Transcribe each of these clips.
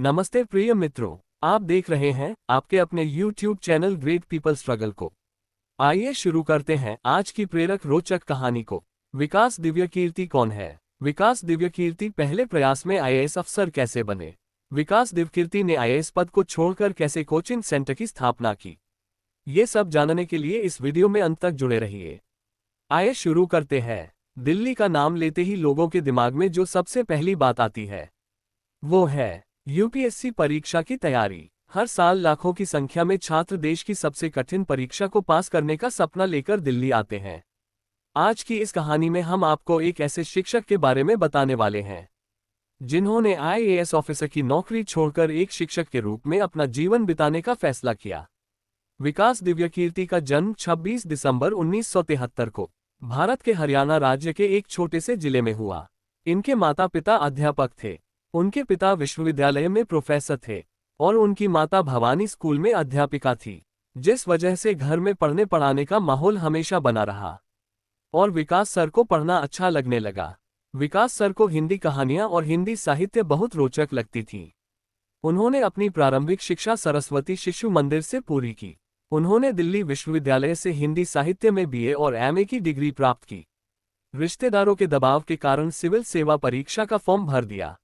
नमस्ते प्रिय मित्रों, आप देख रहे हैं आपके अपने YouTube channel great people struggle को। आइए शुरू करते हैं आज की प्रेरक रोचक कहानी को। विकास दिव्यकीर्ति कौन है? विकास दिव्यकीर्ति पहले प्रयास में आईएएस अफसर कैसे बने? विकास दिव्यकीर्ति ने आईएएस पद को छोड़कर कैसे कोचिंग सेंटर की स्थापना की? ये सब जानने के लिए इस वीडियो में अंत तक जुड़े रहिए। आइए शुरू करते हैं। दिल्ली का नाम लेते ही लोगों के दिमाग में जो सबसे पहली बात आती है वो है यूपीएससी परीक्षा की तैयारी। हर साल लाखों की संख्या में छात्र देश की सबसे कठिन परीक्षा को पास करने का सपना लेकर दिल्ली आते हैं। आज की इस कहानी में हम आपको एक ऐसे शिक्षक के बारे में बताने वाले हैं जिन्होंने आईएएस ऑफिसर की नौकरी छोड़कर एक शिक्षक के रूप में अपना जीवन बिताने का फैसला किया। विकास दिव्यकीर्ति का जन्म 26 दिसंबर 1973 को भारत के हरियाणा राज्य के एक छोटे से जिले में हुआ। इनके माता पिता अध्यापक थे। उनके पिता विश्वविद्यालय में प्रोफेसर थे और उनकी माता भवानी स्कूल में अध्यापिका थी, जिस वजह से घर में पढ़ने पढ़ाने का माहौल हमेशा बना रहा और विकास सर को पढ़ना अच्छा लगने लगा। विकास सर को हिंदी कहानियां और हिंदी साहित्य बहुत रोचक लगती थी। उन्होंने अपनी प्रारंभिक शिक्षा सरस्वती शिशु मंदिर से पूरी की। उन्होंने दिल्ली विश्वविद्यालय से हिंदी साहित्य में बीए और एमए की डिग्री प्राप्त की। रिश्तेदारों के दबाव के कारण सिविल सेवा परीक्षा का फॉर्म भर दिया,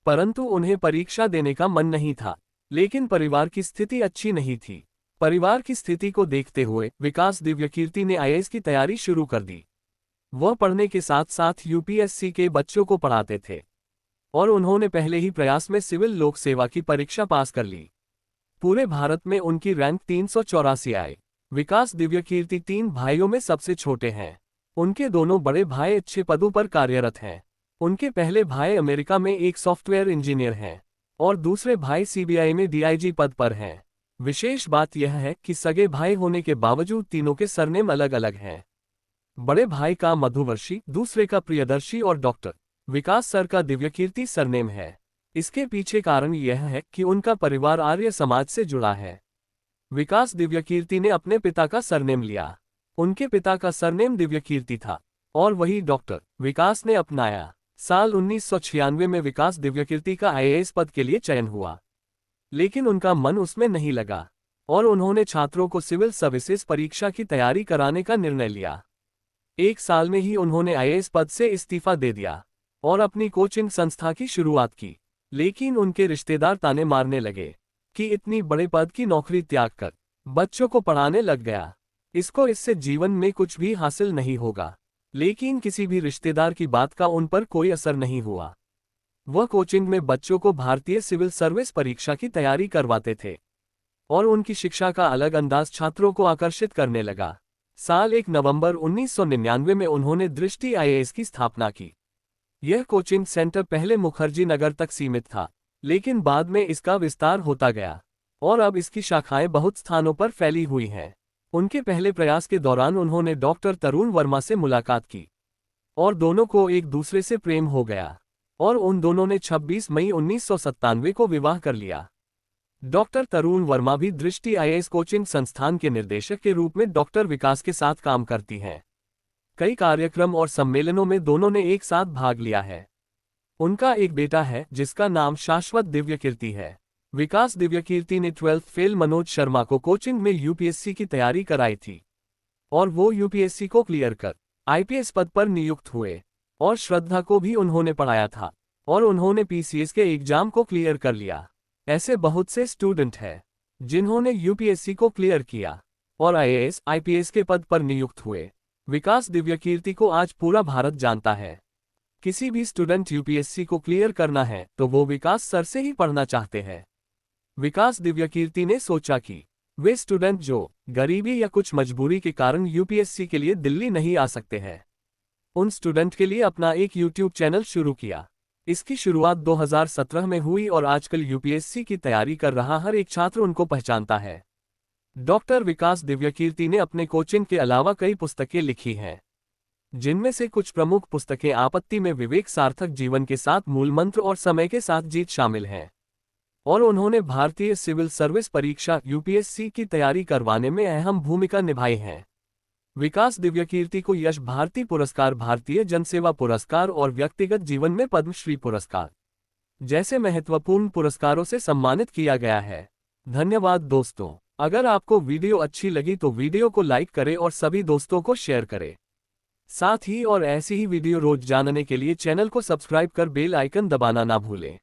परंतु उन्हें परीक्षा देने का मन नहीं था। लेकिन परिवार की स्थिति अच्छी नहीं थी। परिवार की स्थिति को देखते हुए विकास दिव्यकीर्ति ने आईएएस की तैयारी शुरू कर दी। वह पढ़ने के साथ साथ यूपीएससी के बच्चों को पढ़ाते थे और उन्होंने पहले ही प्रयास में सिविल लोक सेवा की परीक्षा पास कर ली। पूरे भारत में उनकी रैंक 384 आई। विकास दिव्यकीर्ति 3 भाइयों में सबसे छोटे हैं। उनके दोनों बड़े भाई अच्छे पदों पर कार्यरत हैं। उनके पहले भाई अमेरिका में एक सॉफ्टवेयर इंजीनियर हैं और दूसरे भाई सीबीआई में डीआईजी पद पर हैं। विशेष बात यह है कि सगे भाई होने के बावजूद तीनों के सरनेम अलग अलग हैं। बड़े भाई का मधुवर्षी, दूसरे का प्रियदर्शी और डॉक्टर विकास सर का दिव्यकीर्ति सरनेम है। इसके पीछे कारण यह है कि उनका परिवार आर्य समाज से जुड़ा है। विकास दिव्यकीर्ति ने अपने पिता का सरनेम लिया। उनके पिता का सरनेम दिव्यकीर्ति था और वही डॉक्टर विकास ने अपनाया। साल 1996 में विकास दिव्यकीर्ति का आईएएस पद के लिए चयन हुआ, लेकिन उनका मन उसमें नहीं लगा और उन्होंने छात्रों को सिविल सर्विसेज परीक्षा की तैयारी कराने का निर्णय लिया। 1 साल में ही उन्होंने आईएएस पद से इस्तीफा दे दिया और अपनी कोचिंग संस्था की शुरुआत की। लेकिन उनके रिश्तेदार ताने मारने लगे कि इतनी बड़े पद की नौकरी त्याग कर बच्चों को पढ़ाने लग गया, इससे जीवन में कुछ भी हासिल नहीं होगा। लेकिन किसी भी रिश्तेदार की बात का उन पर कोई असर नहीं हुआ। वह कोचिंग में बच्चों को भारतीय सिविल सर्विस परीक्षा की तैयारी करवाते थे और उनकी शिक्षा का अलग अंदाज छात्रों को आकर्षित करने लगा। साल 1 नवंबर 1999 में उन्होंने दृष्टि आईएएस की स्थापना की। यह कोचिंग सेंटर पहले मुखर्जी नगर तक सीमित था, लेकिन बाद में इसका विस्तार होता गया और अब इसकी शाखाएं बहुत स्थानों पर फैली हुई हैं। उनके पहले प्रयास के दौरान उन्होंने डॉक्टर तरुण वर्मा से मुलाकात की और दोनों को एक दूसरे से प्रेम हो गया और उन दोनों ने 26 मई 1997 को विवाह कर लिया। डॉक्टर तरुण वर्मा भी दृष्टि आईएएस कोचिंग संस्थान के निर्देशक के रूप में डॉक्टर विकास के साथ काम करती हैं। कई कार्यक्रम और सम्मेलनों में दोनों ने एक साथ भाग लिया है। उनका एक बेटा है जिसका नाम शाश्वत दिव्यकीर्ति है। विकास दिव्यकीर्ति ने 12th फेल मनोज शर्मा को कोचिंग में यूपीएससी की तैयारी कराई थी और वो यूपीएससी को क्लियर कर आईपीएस पद पर नियुक्त हुए और श्रद्धा को भी उन्होंने पढ़ाया था और उन्होंने पीसीएस के एग्जाम को क्लियर कर लिया। ऐसे बहुत से स्टूडेंट हैं जिन्होंने यूपीएससी को क्लियर किया और आईएएस आईपीएस के पद पर नियुक्त हुए। विकास दिव्यकीर्ति को आज पूरा भारत जानता है। किसी भी स्टूडेंट यूपीएससी को क्लियर करना है तो वो विकास सर से ही पढ़ना चाहते हैं। विकास दिव्यकीर्ति ने सोचा कि वे स्टूडेंट जो गरीबी या कुछ मजबूरी के कारण यूपीएससी के लिए दिल्ली नहीं आ सकते हैं, उन स्टूडेंट के लिए अपना एक यूट्यूब चैनल शुरू किया। इसकी शुरुआत 2017 में हुई और आजकल यूपीएससी की तैयारी कर रहा हर एक छात्र उनको पहचानता है। डॉक्टर विकास दिव्यकीर्ति ने अपने कोचिंग के अलावा कई पुस्तकें लिखी हैं, जिनमें से कुछ प्रमुख पुस्तकें आपत्ति में विवेक, सार्थक जीवन के साथ मूल मंत्र और समय के साथ जीत शामिल हैं और उन्होंने भारतीय सिविल सर्विस परीक्षा यूपीएससी की तैयारी करवाने में अहम भूमिका निभाई है। विकास दिव्यकीर्ति को यश भारती पुरस्कार, भारतीय जनसेवा पुरस्कार और व्यक्तिगत जीवन में पद्मश्री पुरस्कार जैसे महत्वपूर्ण पुरस्कारों से सम्मानित किया गया है। धन्यवाद दोस्तों। अगर आपको वीडियो अच्छी लगी तो वीडियो को लाइक करें और सभी दोस्तों को शेयर करें। साथ ही और ऐसी ही वीडियो रोज जानने के लिए चैनल को सब्सक्राइब कर बेल आइकन दबाना ना भूलें।